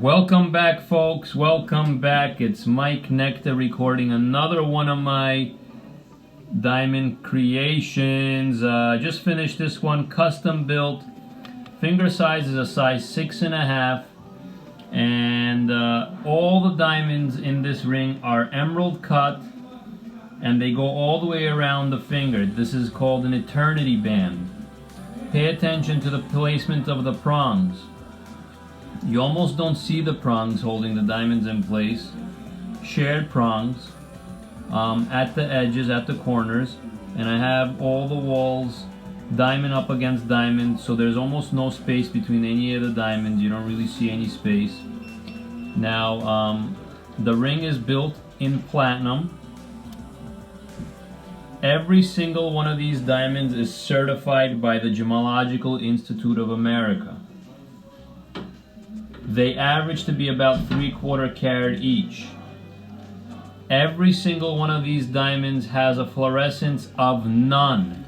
Welcome back, folks. Welcome back. It's Mike Nectar recording another one of my diamond creations. Just finished this one, custom built. Finger size is a size 6.5, and all the diamonds in this ring are emerald cut, and they go all the way around the finger. This is called an eternity band. Pay attention to the placement of the prongs. You almost don't see the prongs holding the diamonds in place. Shared prongs at the edges, at the corners, and I have all the walls diamond up against diamond, so there's almost no space between any of the diamonds. You don't really see any space. Now, the ring is built in platinum. Every single one of these diamonds is certified by the Gemological Institute of America. They average to be about 3/4 carat each. Every single one of these diamonds has a fluorescence of none,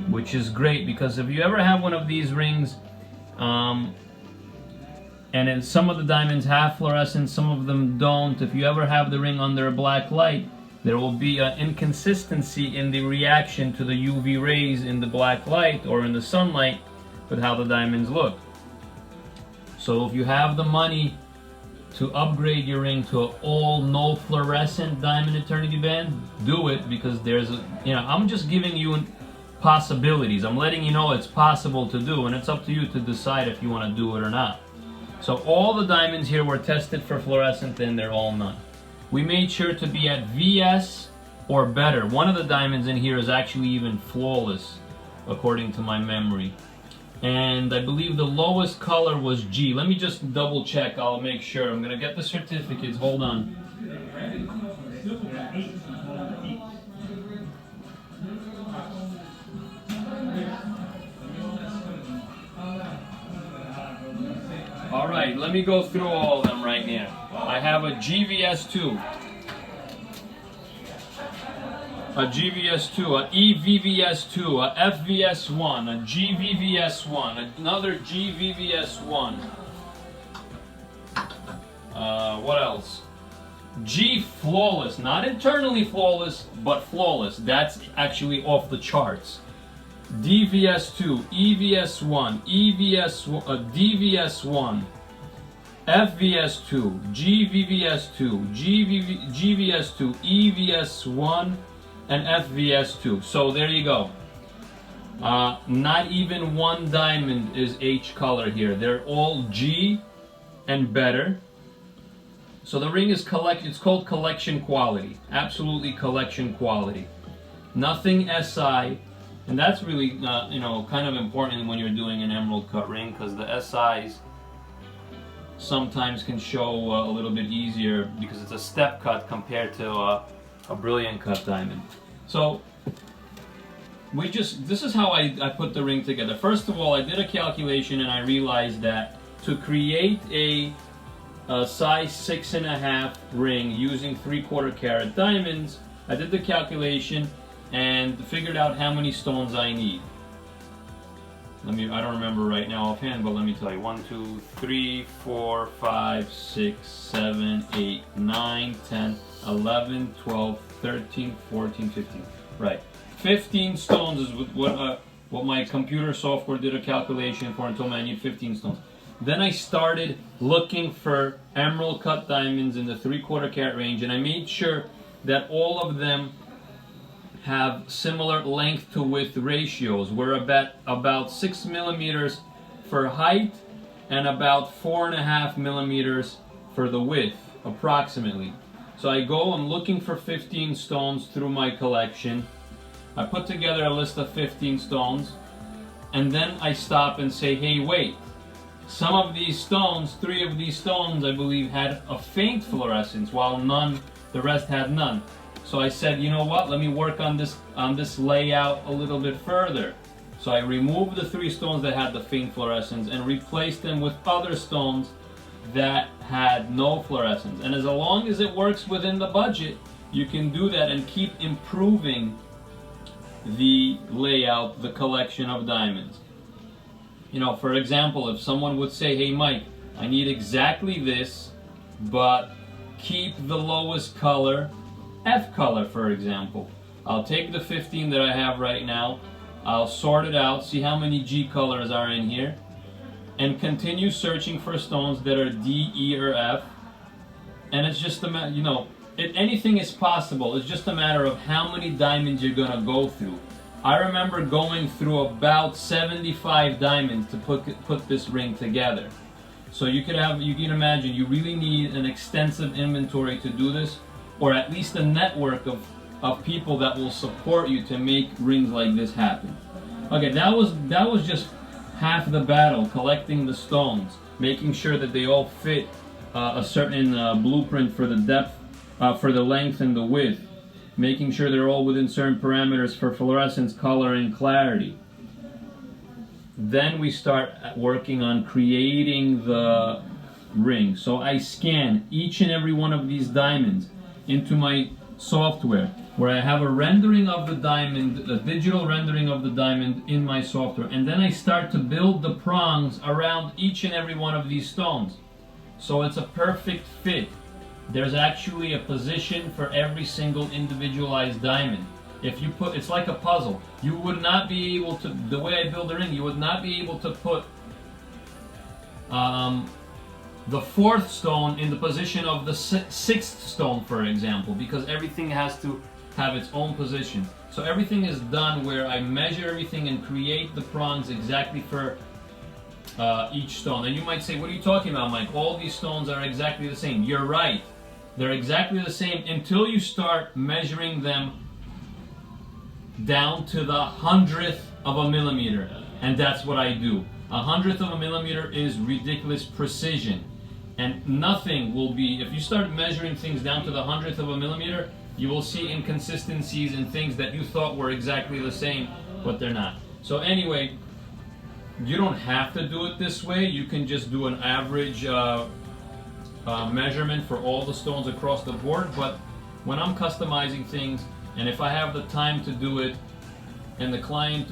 which is great, because if you ever have one of these rings, and then some of the diamonds have fluorescence, some of them don't. If you ever have the ring under a black light, there will be an inconsistency in the reaction to the UV rays in the black light or in the sunlight with how the diamonds look. So if you have the money to upgrade your ring to an all no fluorescent diamond eternity band, do it, because there's a, I'm just giving you possibilities. I'm letting you know it's possible to do, and it's up to you to decide if you want to do it or not. So all the diamonds here were tested for fluorescent, and they're all none. We made sure to be at VS or better. One of the diamonds in here is actually even flawless, according to my memory. And I believe the lowest color was G. Let me just double check. I'll make sure. I'm going to get the certificates. Hold on. All right, let me go through all of them right now. I have a GVS2. A GVS2, a EVVS2, a FVS1, a GVVS1, another GVVS1. What else? G flawless, not internally flawless, but flawless. That's actually off the charts. DVS2, EVS1, DVS1, FVS2, GVVS2, GVS2, EVS1, and FVS2. So there you go. Not even one diamond is H color here. They're all G and better. So the ring is it's called collection quality. Absolutely collection quality. Nothing SI, and that's really kind of important when you're doing an emerald cut ring, because the SIs sometimes can show a little bit easier because it's a step cut compared to a brilliant cut diamond. So this is how I put the ring together. First of all, I did a calculation, and I realized that to create a size 6.5 ring using 3/4 carat diamonds, I did the calculation and figured out how many stones I need. I don't remember right now offhand, but let me tell you. 1, 2, 3, 4, 5, 6, 7, 8, 9, 10, 11, 12, 13, 14, 15. Right. 15 stones is what my computer software did a calculation for, and told me I need 15 stones. Then I started looking for emerald cut diamonds in the 3/4 carat range, and I made sure that all of them have similar length to width ratios. We're about 6 millimeters for height and about 4.5 millimeters for the width, approximately. So I'm looking for 15 stones through my collection. I put together a list of 15 stones, and then I stop and say, hey, wait. Some of these stones, 3 of these stones, I believe, had a faint fluorescence, while the rest had none. So I said, you know what, let me work on this layout a little bit further. So I removed the 3 stones that had the faint fluorescence and replaced them with other stones that had no fluorescence. And as long as it works within the budget, you can do that and keep improving the layout, the collection of diamonds. For example, if someone would say, hey Mike, I need exactly this, but keep the lowest color, F color for example. I'll take the 15 that I have right now, I'll sort it out, see how many G colors are in here, and continue searching for stones that are D, E, or F. And it's just a matter, you know, anything is possible. It's just a matter of how many diamonds you're gonna go through. I remember going through about 75 diamonds to put this ring together. So you can imagine, you really need an extensive inventory to do this, or at least a network of people that will support you to make rings like this happen. Okay, that was just half the battle, collecting the stones, making sure that they all fit a certain blueprint for the depth, for the length and the width, making sure they're all within certain parameters for fluorescence, color, and clarity. Then we start working on creating the ring. So I scan each and every one of these diamonds into my software, where I have a rendering of the diamond, a digital rendering of the diamond in my software, and then I start to build the prongs around each and every one of these stones. So it's a perfect fit. There's actually a position for every single individualized diamond. If you put, it's like a puzzle. You would not be able to, the way I build a ring, you would not be able to put the fourth stone in the position of the sixth stone, for example, because everything has to have its own position. So everything is done where I measure everything and create the prongs exactly for each stone. And you might say, what are you talking about, Mike? All these stones are exactly the same. You're right. They're exactly the same until you start measuring them down to the 100th of a millimeter. And that's what I do. 100th of a millimeter is ridiculous precision. And nothing will be, if you start measuring things down to the 100th of a millimeter, you will see inconsistencies in things that you thought were exactly the same, but they're not. So anyway, you don't have to do it this way. You can just do an average measurement for all the stones across the board. But when I'm customizing things, and if I have the time to do it, and the client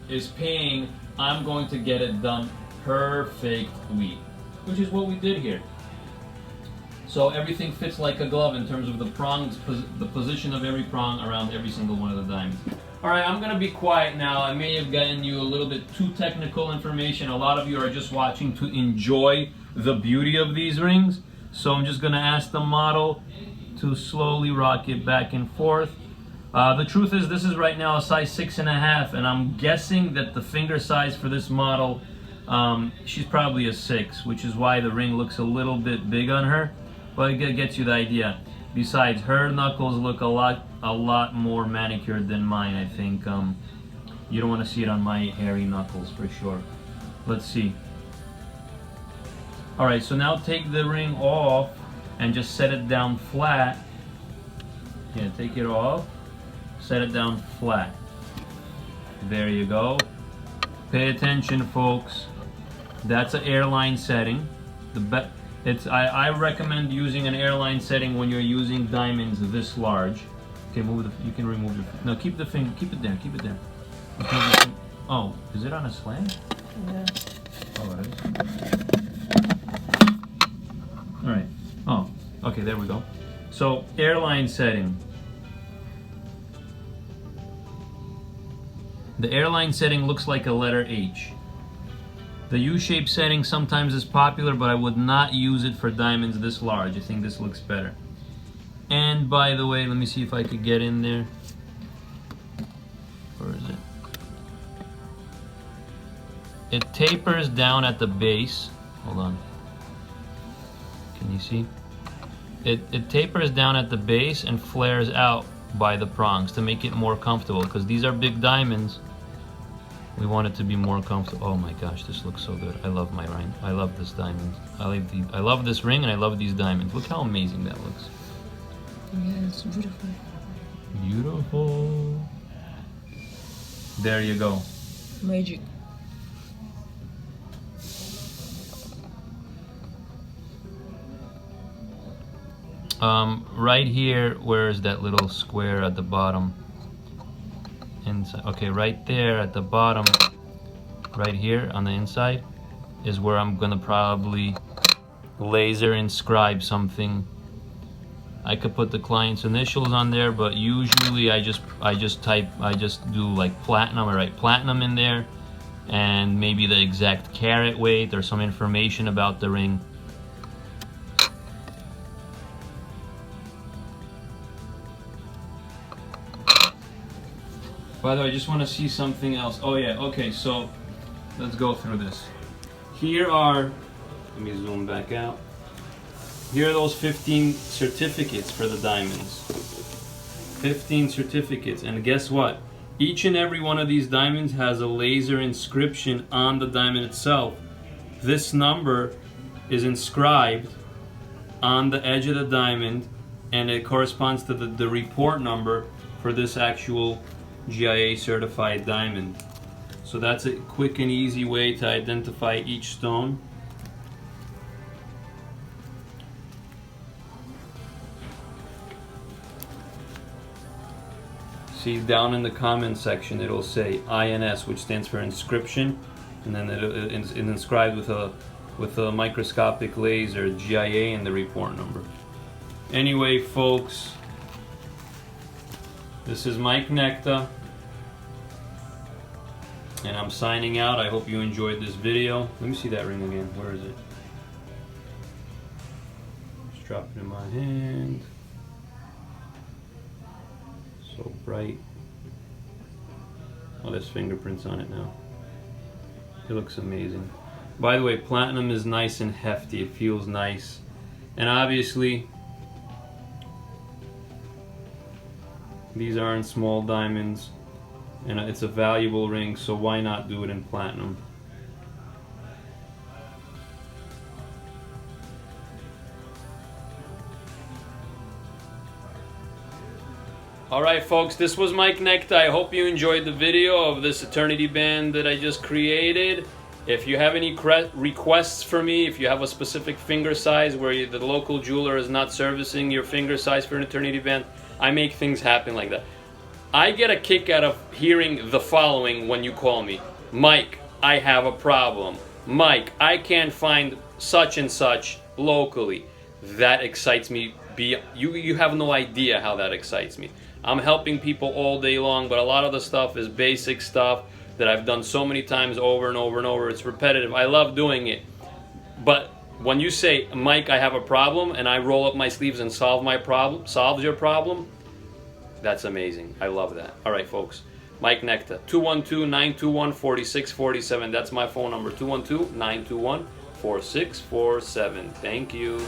is paying, I'm going to get it done perfectly, which is what we did here. So everything fits like a glove in terms of the prongs, the position of every prong around every single one of the diamonds. All right, I'm gonna be quiet now. I may have gotten you a little bit too technical information. A lot of you are just watching to enjoy the beauty of these rings. So I'm just gonna ask the model to slowly rock it back and forth. The truth is, this is right now a size 6.5, and I'm guessing that the finger size for this model, she's probably a 6, which is why the ring looks a little bit big on her, but it gets you the idea. Besides, her knuckles look a lot more manicured than mine, I think. You don't want to see it on my hairy knuckles for sure. Let's see. Alright, so now take the ring off and just set it down flat. Yeah, take it off, set it down flat. There you go. Pay attention, folks. That's an airline setting. I recommend using an airline setting when you're using diamonds this large. Okay, you can remove your, no, keep the finger, keep it there, keep it there. Oh, is it on a slant? Yeah. Oh, it is. Alright, oh, okay, there we go. So, airline setting. The airline setting looks like a letter H. The U-shape setting sometimes is popular, but I would not use it for diamonds this large. I think this looks better. And by the way, let me see if I could get in there. Where is it? It tapers down at the base. Hold on. Can you see? It tapers down at the base and flares out by the prongs to make it more comfortable, because these are big diamonds. We want it to be more comfortable. Oh my gosh, this looks so good. I love my ring. I love this diamond. I love this ring, and I love these diamonds. Look how amazing that looks. Yeah, it's beautiful. Beautiful. There you go. Magic. Right here, where is that little square at the bottom? Inside. Okay, right there at the bottom, right here on the inside, is where I'm gonna probably laser inscribe something. I could put the client's initials on there, but usually I just do like platinum. I write platinum in there, and maybe the exact carat weight or some information about the ring. By the way, I just want to see something else. Oh yeah, okay, so let's go through this. Here are, let me zoom back out. Here are those 15 certificates for the diamonds. 15 certificates, and guess what? Each and every one of these diamonds has a laser inscription on the diamond itself. This number is inscribed on the edge of the diamond, and it corresponds to the report number for this actual GIA certified diamond. So that's a quick and easy way to identify each stone. See, down in the comment section it'll say INS, which stands for inscription, and then it's inscribed with a microscopic laser GIA and the report number. Anyway, folks, this is Mike Necta, and I'm signing out. I hope you enjoyed this video. Let me see that ring again. Where is it? Just drop it in my hand. So bright. Oh, there's fingerprints on it now. It looks amazing. By the way, platinum is nice and hefty. It feels nice. And obviously, these aren't small diamonds, and it's a valuable ring, so why not do it in platinum? Alright folks, this was Mike Necta. I hope you enjoyed the video of this eternity band that I just created. If you have any requests for me, if you have a specific finger size where the local jeweler is not servicing your finger size for an eternity band, I make things happen like that. I get a kick out of hearing the following when you call me. Mike, I have a problem. Mike, I can't find such and such locally. That excites me. You have no idea how that excites me. I'm helping people all day long, but a lot of the stuff is basic stuff that I've done so many times over and over and over. It's repetitive. I love doing it. But when you say, Mike, I have a problem, and I roll up my sleeves and solve your problem, that's amazing. I love that. All right, folks. Mike Necta, 212-921-4647. That's my phone number, 212-921-4647. Thank you.